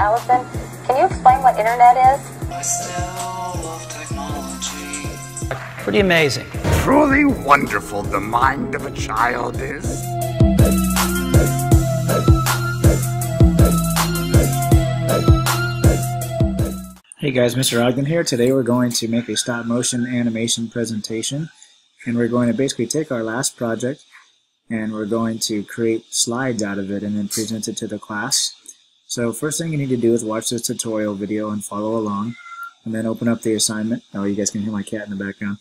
Allison, can you explain what internet is? I still love technology. Pretty amazing. Truly wonderful the mind of a child is. Hey guys, Mr. Ogden here. Today we're going to make a stop motion animation presentation, and we're going to basically take our last project and we're going to create slides out of it and then present it to the class. So first thing you need to do is watch this tutorial video and follow along, and then open up the assignment. Oh, you guys can hear my cat in the background.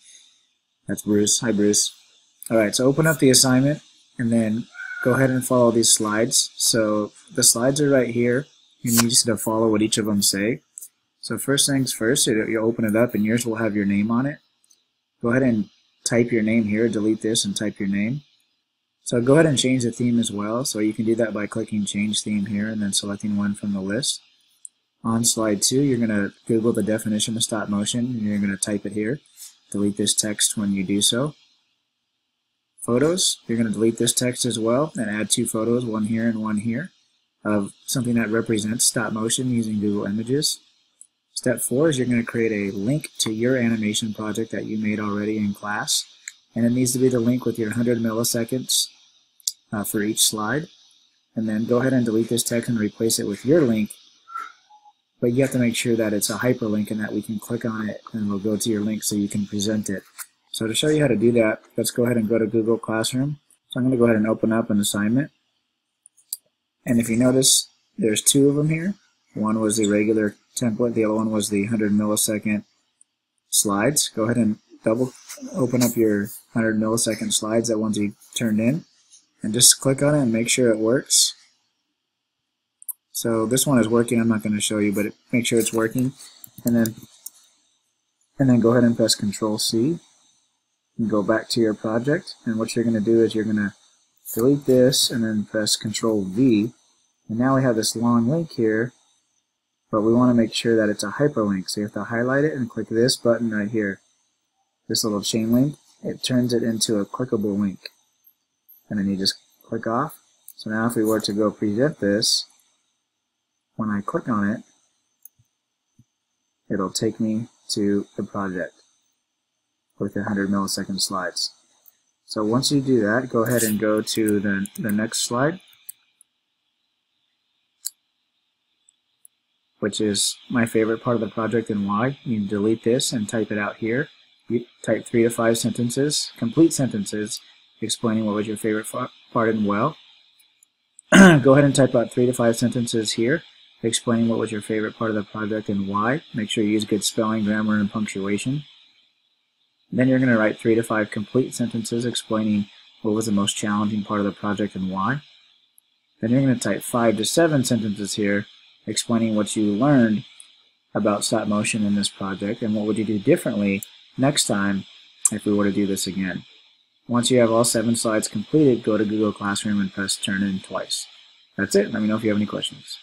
That's Bruce. Hi Bruce. Alright, so open up the assignment and then go ahead and follow these slides. So the slides are right here and you just have to follow what each of them say. So first things first, you open it up and yours will have your name on it. Go ahead and type your name here, delete this and type your name. So go ahead and change the theme as well. So you can do that by clicking change theme here and then selecting one from the list. On slide 2, you're going to Google the definition of stop motion and you're going to type it here. Delete this text when you do so. Photos, you're going to delete this text as well and add 2 photos, one here and one here, of something that represents stop motion using Google Images. Step 4 is you're going to create a link to your animation project that you made already in class, and it needs to be the link with your 100 milliseconds for each slide. And then go ahead and delete this text and replace it with your link, but you have to make sure that it's a hyperlink and that we can click on it and we'll go to your link so you can present it. So to show you how to do that, let's go ahead and go to Google Classroom. So I'm going to go ahead and open up an assignment, and if you notice there's 2 of them here. One was the regular template, the other one was the 100 millisecond slides. Go ahead and open up your 100 millisecond slides, that one's you turned in, and just click on it and make sure it works. So this one is working, I'm not going to show you, but make sure it's working, and then go ahead and press Control C and go back to your project. And what you're going to do is you're going to delete this and then press Control V, and now we have this long link here. But we want to make sure that it's a hyperlink, so you have to highlight it and click this button right here, this little chain link. It turns it into a clickable link, and then you just click off. So now if we were to go present this, when I click on it, it'll take me to the project with the 100 millisecond slides. So once you do that, go ahead and go to the next slide, which is my favorite part of the project and why. You can delete this and type it out here. You type 3 to 5 sentences, complete sentences, explaining what was your favorite part and well. Go ahead and type out 3 to 5 sentences here, explaining what was your favorite part of the project and why. Make sure you use good spelling, grammar, and punctuation. Then you're going to write 3 to 5 complete sentences explaining what was the most challenging part of the project and why. Then you're going to type 5 to 7 sentences here, explaining what you learned about stop motion in this project and what would you do differently next time if we were to do this again. Once you have all 7 slides completed, go to Google Classroom and press Turn In twice. That's it. Let me know if you have any questions.